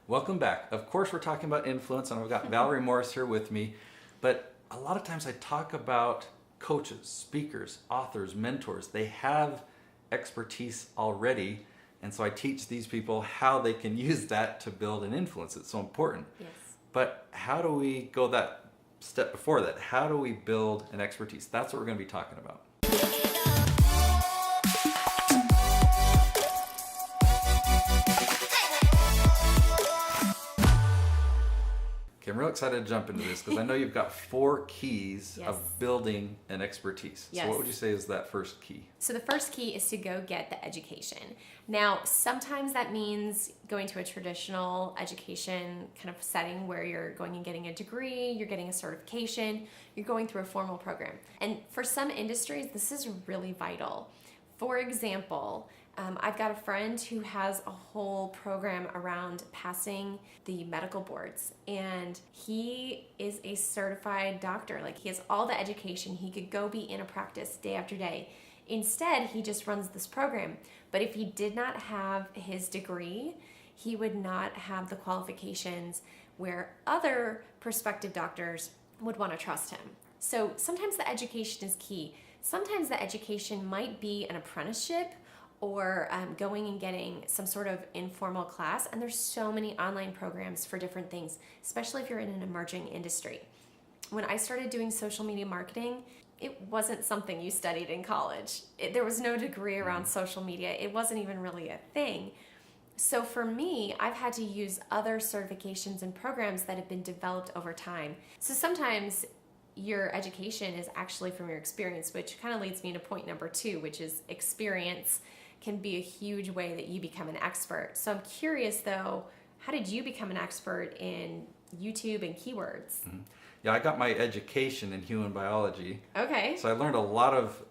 Welcome back. Of course, we're talking about influence, and I've got Valeria Morris here with me. But a lot of times I talk about coaches, speakers, authors, mentors. They have expertise already, and so I teach these people how they can use that to build an influence. It's so important. Yes. But how do we go that step before that? How do we build an expertise? That's what we're going to be talking about. I'm real excited to jump into this because I know you've got 4 keys Yes. of building an expertise. Yes. So what would you say is that first key? So the first key is to go get the education. Now, sometimes that means going to a traditional education kind of setting where you're going and getting a degree, you're getting a certification, you're going through a formal program. And for some industries, this is really vital. For example, I've got a friend who has a whole program around passing the medical boards, and he is a certified doctor. Like, he has all the education. He could go be in a practice day after day. Instead, he just runs this program. But if he did not have his degree, he would not have the qualifications where other prospective doctors would want to trust him. So sometimes the education is key. Sometimes the education might be an apprenticeship or going and getting some sort of informal class. And there's so many online programs for different things, especially if you're in an emerging industry. When I started doing social media marketing, it wasn't something you studied in college. There was no degree around social media. It wasn't even really a thing. So for me, I've had to use other certifications and programs that have been developed over time. So sometimes your education is actually from your experience, which kind of leads me to point number 2, which is experience can be a huge way that you become an expert. So I'm curious though, how did you become an expert in YouTube and keywords? Mm-hmm. Yeah, I got my education in human biology. Okay. So I learned a lot of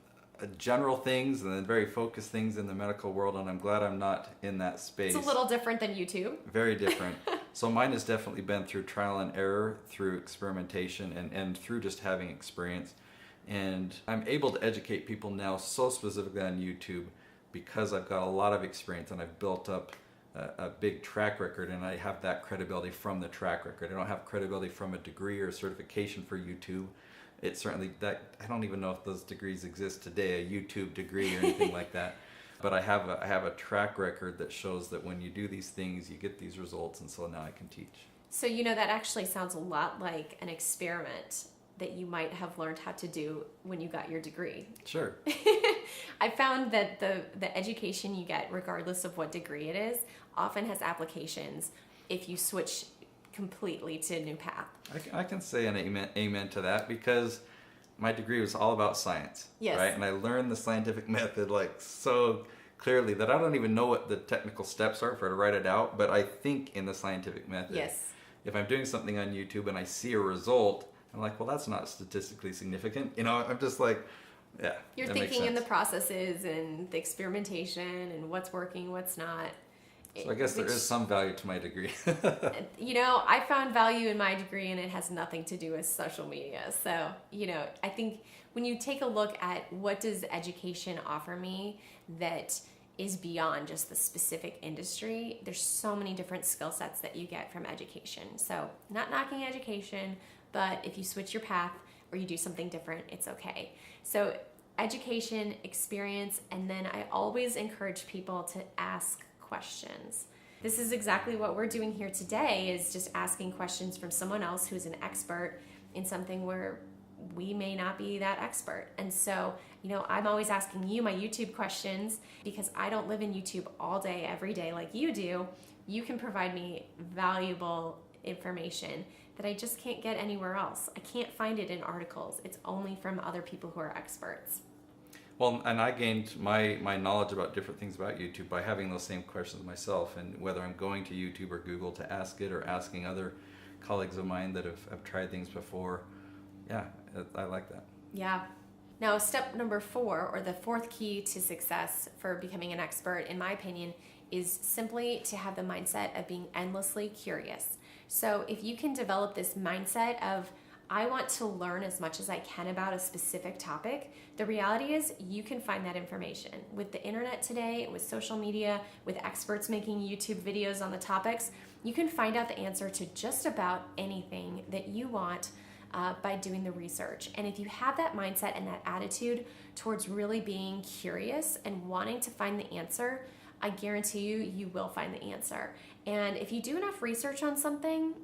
general things and then very focused things in the medical world, and I'm glad I'm not in that space. It's a little different than YouTube. Very different. So mine has definitely been through trial and error, through experimentation, and through just having experience. And I'm able to educate people now so specifically on YouTube because I've got a lot of experience and I've built up a big track record, and I have that credibility from the track record. I don't have credibility from a degree or a certification for YouTube. It's certainly that, I don't even know if those degrees exist today, a YouTube degree or anything like that. But I have a track record that shows that when you do these things, you get these results, and so now I can teach. So that actually sounds a lot like an experiment that you might have learned how to do when you got your degree. Sure. I found that the education you get, regardless of what degree it is, often has applications if you switch completely to a new path. I can say an amen to that, because my degree was all about science. Yes. Right? And I learned the scientific method so clearly that I don't even know what the technical steps are for to write it out, but I think in the scientific method. Yes. If I'm doing something on YouTube and I see a result, I'm like, well, that's not statistically significant. I'm just like, yeah. You're thinking in the processes and the experimentation and what's working, what's not. So I guess there is some value to my degree. I found value in my degree, and it has nothing to do with social media. So, I think when you take a look at what does education offer me that is beyond just the specific industry, there's so many different skill sets that you get from education. So not knocking education, but if you switch your path or you do something different, it's okay. So education, experience, and then I always encourage people to ask questions. This is exactly what we're doing here today, is just asking questions from someone else who's an expert in something where we may not be that expert. And so, I'm always asking you my YouTube questions because I don't live in YouTube all day, every day like you do. You can provide me valuable information that I just can't get anywhere else. I can't find it in articles. It's only from other people who are experts. Well, and I gained my knowledge about different things about YouTube by having those same questions myself, and whether I'm going to YouTube or Google to ask it or asking other colleagues of mine that have tried things before. Yeah, I like that. Yeah. Now, step number 4, or the 4th key to success for becoming an expert, in my opinion, is simply to have the mindset of being endlessly curious. So if you can develop this mindset of, I want to learn as much as I can about a specific topic, the reality is you can find that information. With the internet today, with social media, with experts making YouTube videos on the topics, You can find out the answer to just about anything that you want by doing the research. And if you have that mindset and that attitude towards really being curious and wanting to find the answer, I guarantee you, you will find the answer. And if you do enough research on something,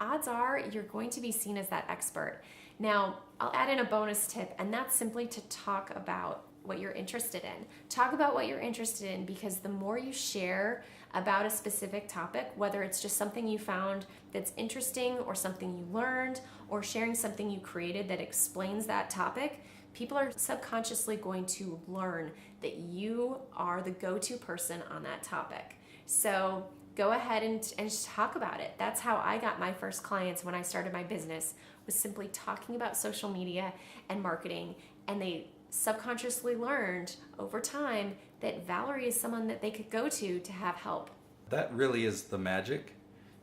odds are you're going to be seen as that expert. Now, I'll add in a bonus tip, and that's simply to talk about what you're interested in. Talk about what you're interested in, because the more you share about a specific topic, whether it's just something you found that's interesting or something you learned or sharing something you created that explains that topic, people are subconsciously going to learn that you are the go-to person on that topic. So go ahead and just talk about it. That's how I got my first clients when I started my business, was simply talking about social media and marketing, and they subconsciously learned over time that Valerie is someone that they could go to have help. That really is the magic,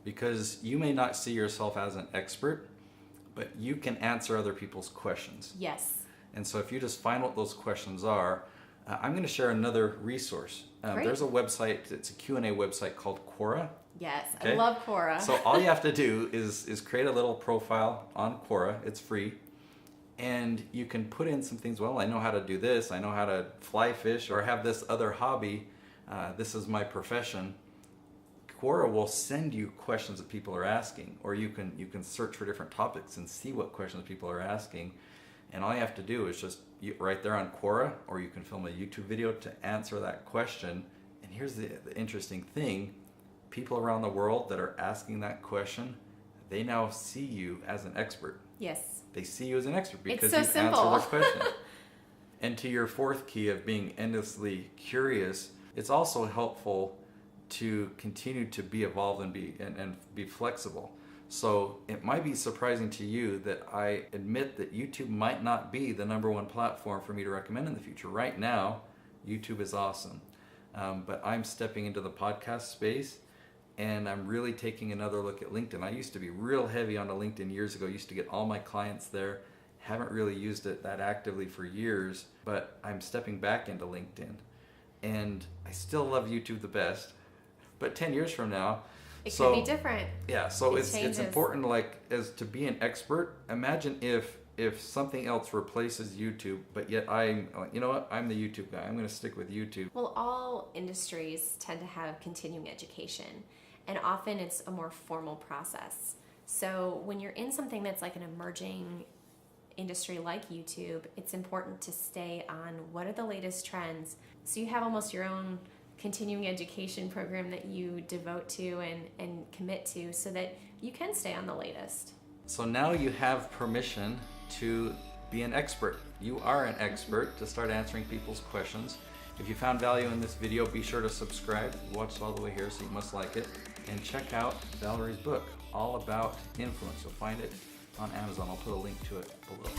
because you may not see yourself as an expert, but you can answer other people's questions. Yes. And so if you just find what those questions are, I'm going to share another resource. Great. There's a website, it's a Q&A website called Quora. Yes, Okay? I love Quora. So all you have to do is create a little profile on Quora. It's free. And you can put in some things. Well, I know how to do this. I know how to fly fish, or have this other hobby. This is my profession. Quora will send you questions that people are asking, or you can search for different topics and see what questions people are asking. And all you have to do is just right there on Quora, or you can film a YouTube video to answer that question. And here's the interesting thing. People around the world that are asking that question, they now see you as an expert. Yes. They see you as an expert because It's so simple. answered their question. And to your fourth key of being endlessly curious, it's also helpful to continue to be evolved and be flexible. So it might be surprising to you that I admit that YouTube might not be the #1 platform for me to recommend in the future. Right now, YouTube is awesome. But I'm stepping into the podcast space, and I'm really taking another look at LinkedIn. I used to be real heavy onto LinkedIn years ago. I used to get all my clients there. Haven't really used it that actively for years, but I'm stepping back into LinkedIn. And I still love YouTube the best. But 10 years from now, It could be different. Yeah, so It it's changes. important, like, as to be an expert. Imagine if something else replaces YouTube, but yet I'm the YouTube guy. I'm going to stick with YouTube. Well, all industries tend to have continuing education, and often it's a more formal process. So when you're in something that's like an emerging industry like YouTube, it's important to stay on what are the latest trends. So you have almost your own continuing education program that you devote to and commit to, so that you can stay on the latest. So now you have permission to be an expert. You are an expert to start answering people's questions. If you found value in this video, be sure to subscribe. You watched all the way here, so you must like it. And check out Valerie's book, All About Influence. You'll find it on Amazon. I'll put a link to it below.